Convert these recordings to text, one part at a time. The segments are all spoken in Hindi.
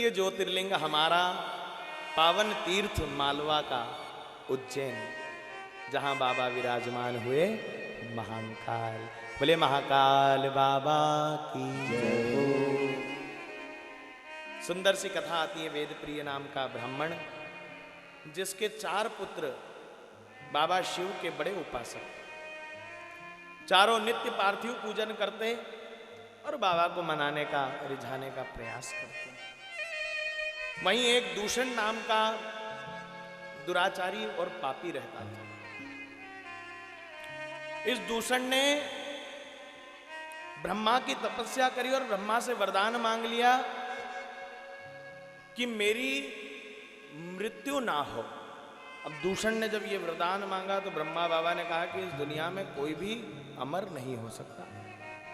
तृतीय ज्योतिर्लिंग हमारा पावन तीर्थ मालवा का उज्जैन, जहां बाबा विराजमान हुए महाकाल। बोले महाकाल बाबा की जय हो। सुंदर सी कथा आती है। वेदप्रिय नाम का ब्राह्मण, जिसके 4 पुत्र बाबा शिव के बड़े उपासक, चारों नित्य पार्थिव पूजन करते और बाबा को मनाने का, रिझाने का प्रयास करते। वहीं एक दूषण नाम का दुराचारी और पापी रहता था। इस दूषण ने ब्रह्मा की तपस्या करी और ब्रह्मा से वरदान मांग लिया कि मेरी मृत्यु ना हो। अब दूषण ने जब ये वरदान मांगा तो ब्रह्मा बाबा ने कहा कि इस दुनिया में कोई भी अमर नहीं हो सकता,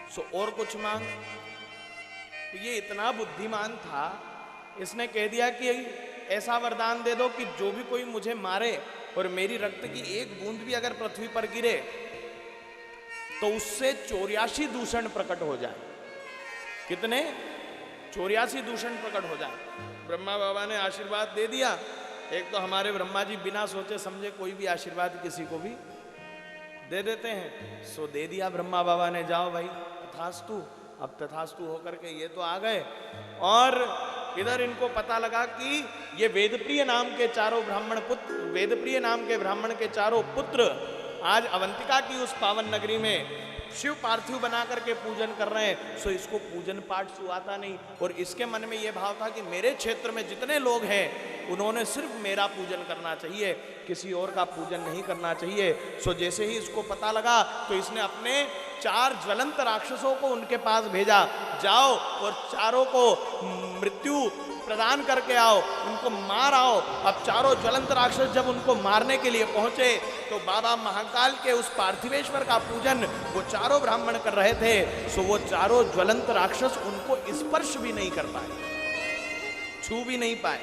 सो और कुछ मांग। तो ये इतना बुद्धिमान था, इसने कह दिया कि ऐसा वरदान दे दो कि जो भी कोई मुझे मारे और मेरी रक्त की एक बूंद भी अगर पृथ्वी पर गिरे तो उससे 84 दूषण प्रकट हो जाए। कितने? 84 दूषण प्रकट हो जाए। ब्रह्मा बाबा ने आशीर्वाद दे दिया। एक तो हमारे ब्रह्मा जी बिना सोचे समझे कोई भी आशीर्वाद किसी को भी दे देते हैं। सो दे दिया ब्रह्मा बाबा ने, जाओ भाई तथास्तु। अब तथास्तु होकर के ये तो आ गए और इधर इनको पता लगा कि ये वेदप्रिय नाम के चारों ब्राह्मण पुत्र, वेदप्रिय नाम के ब्राह्मण के चारों पुत्र आज अवंतिका की उस पावन नगरी में शिव पार्थिव बना करके पूजन कर रहे हैं। सो इसको पूजन पाठ सुहाता नहीं और इसके मन में यह भाव था कि मेरे क्षेत्र में जितने लोग हैं उन्होंने सिर्फ मेरा पूजन करना चाहिए, किसी और का पूजन नहीं करना चाहिए। सो जैसे ही इसको पता लगा तो इसने अपने 4 ज्वलंत राक्षसों को उनके पास भेजा, जाओ और चारों को मृत्यु प्रदान करके आओ, उनको मार आओ। अब चारों ज्वलंत राक्षस जब उनको मारने के लिए पहुंचे तो बाबा महाकाल के उस पार्थिवेश्वर का पूजन वो चारों ब्राह्मण कर रहे थे। सो वो चारों ज्वलंत राक्षस उनको स्पर्श भी नहीं कर पाए, छू भी नहीं पाए।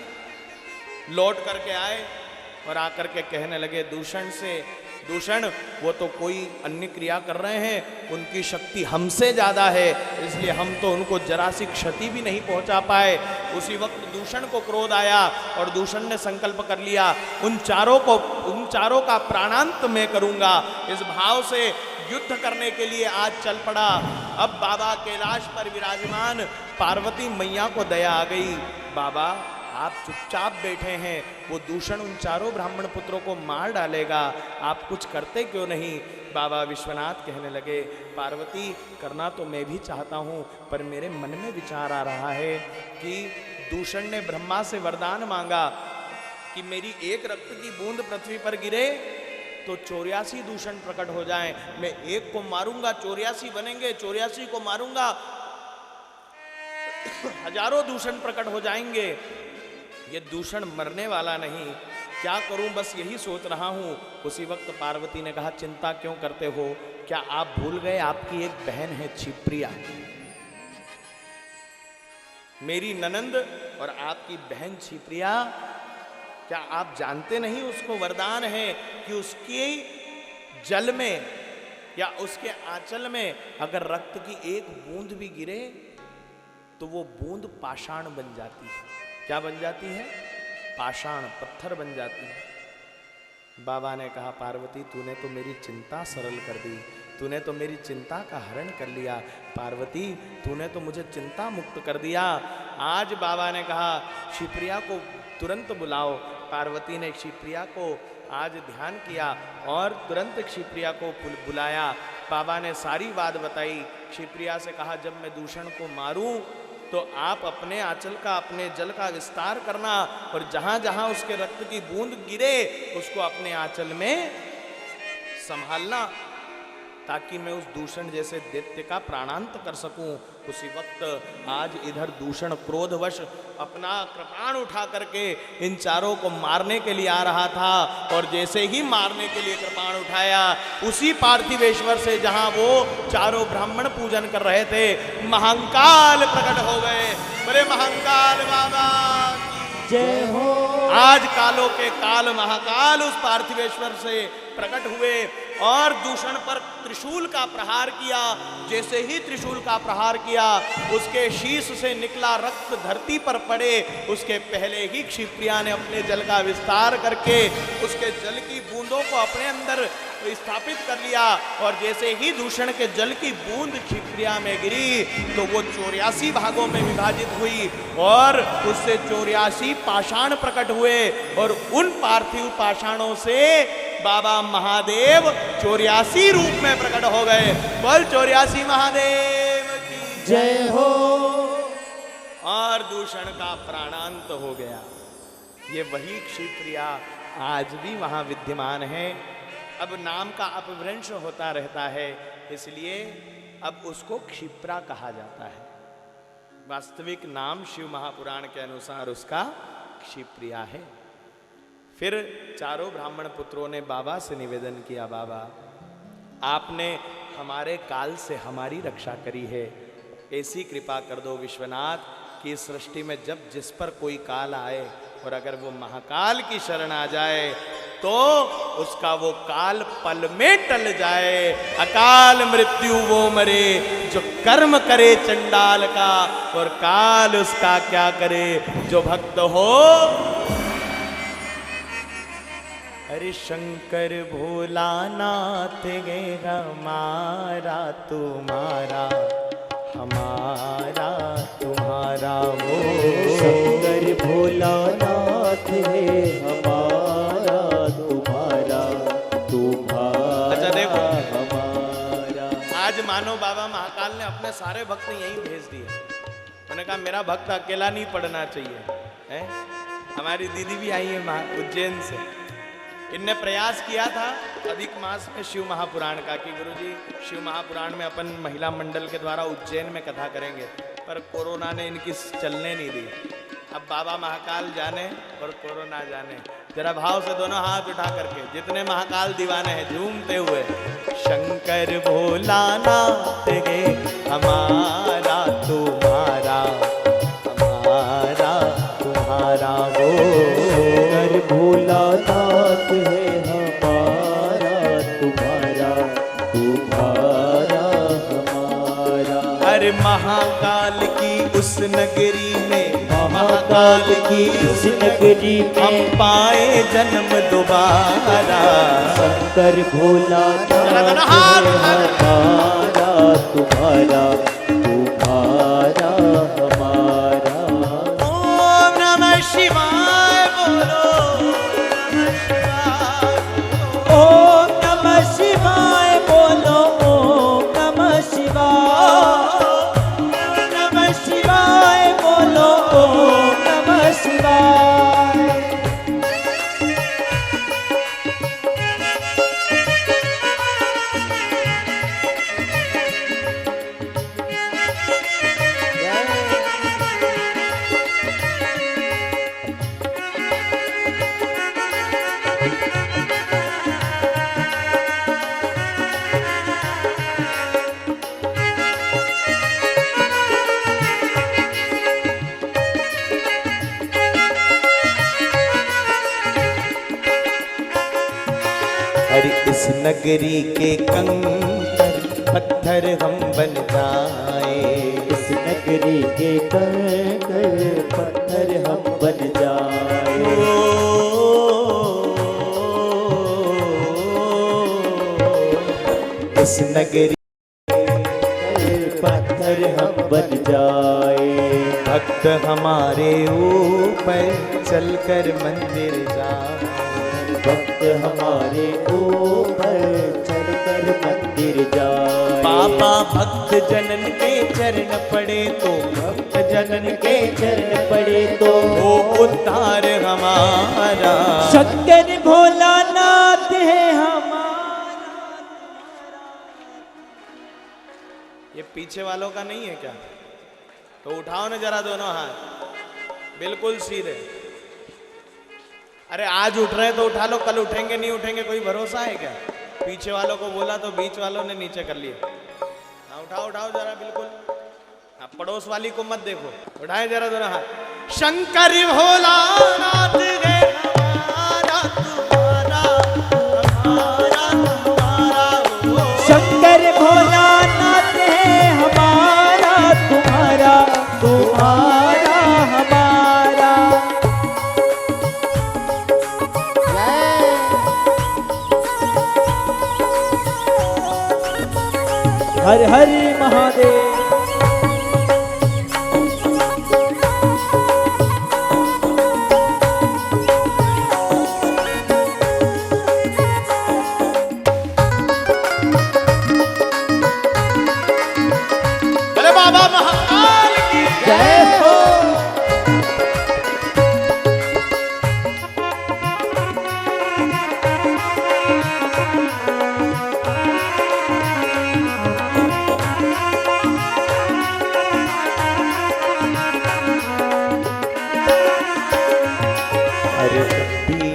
लौट करके आए और आकर के कहने लगे दूषण से, दूषण वो तो कोई अन्य क्रिया कर रहे हैं, उनकी शक्ति हमसे ज्यादा है, इसलिए हम तो उनको जरा सी क्षति भी नहीं पहुंचा पाए। उसी वक्त दूषण को क्रोध आया और दूषण ने संकल्प कर लिया उन चारों का प्राणांत मैं करूंगा। इस भाव से युद्ध करने के लिए आज चल पड़ा। अब बाबा कैलाश पर विराजमान पार्वती मैया को दया आ गई। बाबा आप चुपचाप बैठे हैं, वो दूषण उन चारों ब्राह्मण पुत्रों को मार डालेगा, आप कुछ करते क्यों नहीं? बाबा विश्वनाथ कहने लगे पार्वती करना तो मैं भी चाहता हूँ, पर मेरे मन में विचार आ रहा है कि दूषण ने ब्रह्मा से वरदान मांगा कि मेरी एक रक्त की बूंद पृथ्वी पर गिरे तो 84 दूषण प्रकट हो जाएं। मैं एक को मारूंगा 84 बनेंगे, 84 को मारूंगा हजारों दूषण प्रकट हो जाएंगे। ये दूषण मरने वाला नहीं, क्या करूं बस यही सोच रहा हूं। उसी वक्त पार्वती ने कहा चिंता क्यों करते हो, क्या आप भूल गए आपकी एक बहन है क्षिप्रिया, मेरी ननंद और आपकी बहन क्षिप्रिया, क्या आप जानते नहीं उसको वरदान है कि उसके जल में या उसके आंचल में अगर रक्त की एक बूंद भी गिरे तो वो बूंद पाषाण बन जाती है। क्या बन जाती है? पाषाण, पत्थर बन जाती है। बाबा ने कहा पार्वती तूने तो मेरी चिंता सरल कर दी, तूने तो मेरी चिंता का हरण कर लिया। पार्वती तूने तो मुझे चिंता मुक्त कर दिया। आज बाबा ने कहा क्षिप्रिया को तुरंत बुलाओ। पार्वती ने क्षिप्रिया को आज ध्यान किया और तुरंत क्षिप्रिया को बुलाया। बाबा ने सारी बात बताई। क्षिप्रिया से कहा जब मैं दूषण को मारूं तो आप अपने आंचल का, अपने जल का विस्तार करना और जहां जहां उसके रक्त की बूंद गिरे उसको अपने आंचल में संभालना, ताकि मैं उस दूषण जैसे दैत्य का प्राणांत कर सकूं। उसी वक्त आज इधर दूषण क्रोधवश अपना कृपाण उठा करके इन चारों को मारने के लिए आ रहा था और जैसे ही मारने के लिए कृपाण उठाया उसी पार्थिवेश्वर से जहां वो चारों ब्राह्मण पूजन कर रहे थे महाकाल प्रकट हो गए। बड़े महाकाल बाबा जय हो। आज कालों के काल महाकाल उस पार्थिवेश्वर से प्रकट हुए और दूषण पर त्रिशूल का प्रहार किया। जैसे ही त्रिशूल का प्रहार किया, उसके शीश से निकला रक्त धरती पर पड़े, उसके पहले ही क्षिप्रिया ने अपने जल का विस्तार करके उसके जल की बूंदों को अपने अंदर स्थापित कर लिया। और जैसे ही दूषण के जल की बूंद क्षिप्रिया में गिरी तो वो 84 भागों में विभाजित हुई और उससे 84 पाषाण प्रकट हुए और उन पार्थिव पाषाणों से बाबा महादेव 84 रूप में प्रकट हो गए। बोल 84 महादेव की जय हो। और दूषण का प्राणांत हो गया। ये वही क्षिप्रिया आज भी वहां विद्यमान है। अब नाम का अपभ्रंश होता रहता है, इसलिए अब उसको क्षिप्रा कहा जाता है। वास्तविक नाम शिव महापुराण के अनुसार उसका क्षिप्रिया है। फिर चारों ब्राह्मण पुत्रों ने बाबा से निवेदन किया, बाबा आपने हमारे काल से हमारी रक्षा करी है, ऐसी कृपा कर दो विश्वनाथ कि इस सृष्टि में जब जिस पर कोई काल आए और अगर वो महाकाल की शरण आ जाए तो उसका वो काल पल में टल जाए। अकाल मृत्यु वो मरे जो कर्म करे चंडाल का, और काल उसका क्या करे जो भक्त हो। अरे शंकर भोलानाथ गे हमारा तुम्हारा, हमारा तुम्हारा वो। शंकर भोलानाथ है हमारा तुम्हारा, तुम्हारा अच्छा देखो, हमारा। आज मानो बाबा महाकाल ने अपने सारे भक्त यहीं भेज दिए। उन्होंने कहा मेरा भक्त अकेला नहीं पढ़ना चाहिए है? हमारी दीदी भी आई है उज्जैन से। इनने प्रयास किया था अधिक मास में शिव महापुराण का कि गुरुजी शिव महापुराण में अपन महिला मंडल के द्वारा उज्जैन में कथा करेंगे, पर कोरोना ने इनकी चलने नहीं दी। अब बाबा महाकाल जाने और कोरोना जाने। जरा भाव से दोनों हाथ उठा करके जितने महाकाल दीवाने हैं झूमते हुए, शंकर भोलानाथ गे हमारा तुम्हारा, हमारा तुम्हारा वो। शंकर भोलानाथ है हमारा तुम्हारा, तुम्हारा हमारा। अरे महाकाल की उस नगरी में, महाकाल की उस नगरी हम में पाए जन्म दोबारा। शंकर भोलानाथ है हमारा तुम्हारा, तुम्हारा हमारा। ओम नमः शिवाय बोलो, ओम नमः शिवाय बोलो, ओम नमः शिवाय, ओम नमः शिवाय बोलो, ओम नमः शिवाय। अरे इस नगरी के कंकर पत्थर हम बन जाए। इस नगरी के कंकर पत्थर हम बन जाए। इस नगरी पत्थर हम बन जाए। भक्त हमारे ऊपर चलकर मंदिर जाए। भक्त हमारे ऊपर चढ़कर मंदिर जाए। बाबा भक्त जनन के चरण पड़े तो, भक्त जनन के चरण पड़े तो वो उद्धार हमारा। शंकर भोलानाथ है हमारा। ये पीछे वालों का नहीं है क्या? तो उठाओ ना जरा दोनों हाथ, बिल्कुल सीधे। अरे आज उठ रहे तो उठा लो, कल उठेंगे नहीं उठेंगे कोई भरोसा है क्या? पीछे वालों को बोला तो बीच वालों ने नीचे कर लिया। हाँ उठाओ उठाओ जरा बिल्कुल। हाँ पड़ोस वाली को मत देखो, उठाए जरा दोनों हाथ। शंकर भोलानाथ गे हमारा तुम्हारा, हमारा तुम्हारा हर हर महादेव। अरे बाबा महाकाल की जय हो। अरे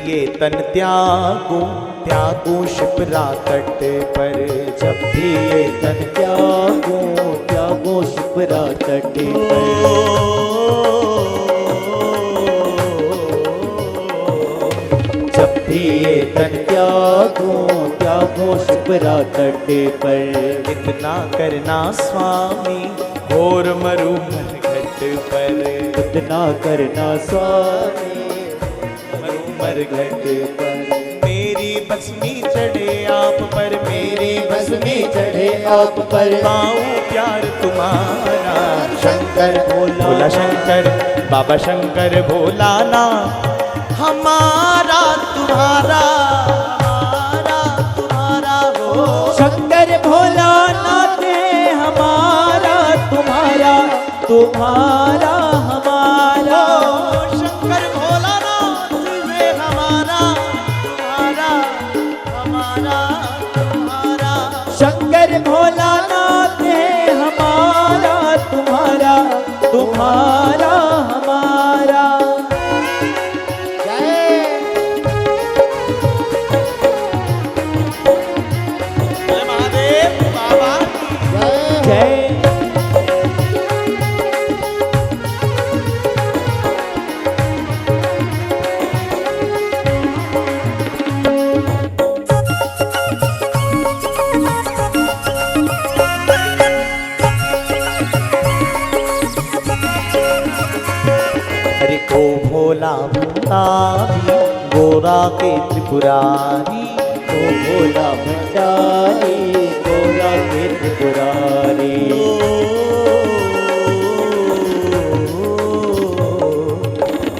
ये तन त्यागो त्यागो शिप्रा तट पर जब भी ये तन त्यागो त्यागो शिप्रा तट पर। जब भी ये तन त्यागो त्यागो शिप्रा तट पर। इतना करना स्वामी घोर मरुमर घट पर इतना करना स्वामी मरुमर घट पर मेरी बसनी चढ़े आप पर मेरी बस में चढ़े आप पर। पाऊं प्यार तुम्हारा शंकर भोला भोला शंकर बाबा शंकर भोलाना हमारा तुम्हारा हो शंकर भोला नाथ है हमारा तुम्हारा तुम्हारा हमारा। शंकर भोलानाथ है हमारा तुम्हारा शंकर भोला नाथ है हमारा तुम्हारा तुम्हारा हमारा। जय महादेव बाबा जय। हरि को भोला भंडारी गोरा के त्रिपुरारी ओ भोला भंडारी गोरा के त्रिपुरारी।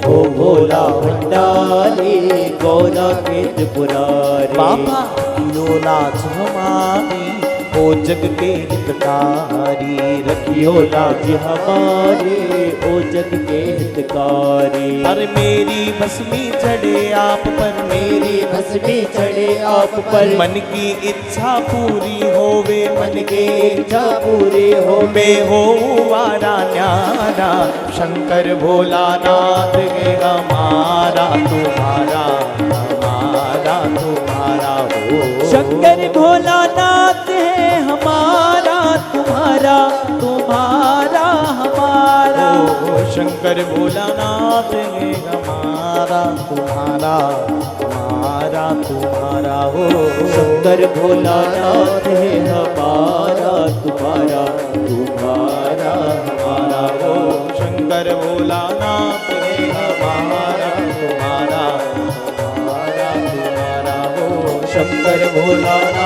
ओ भोला भंडारी गोरा के त्रिपुरारी। बाबा लोला हमारी ओ जग के हितकारी रखियो लाज हमारे ओ जग के हितकारी। अरे मेरी बसमी चढ़े आप पर मेरी भस्मी चढ़े आप पर। मन की इच्छा पूरी होवे मन के इच्छा पूरी हो मैं हो वारा न्यारा शंकर भोलानाथ है हमारा तुम्हारा हो शंकर भोला नाथ है हमारा तुम्हारा तुम्हारा हमारा। ओ शंकर भोलानाथ है हमारा तुम्हारा हो शंकर भोला नाथ है हमारा तुम्हारा तुम्हारा हमारा हो शंकर भोलानाथ है हमारा तुम्हारा हो शंकर भोलानाथ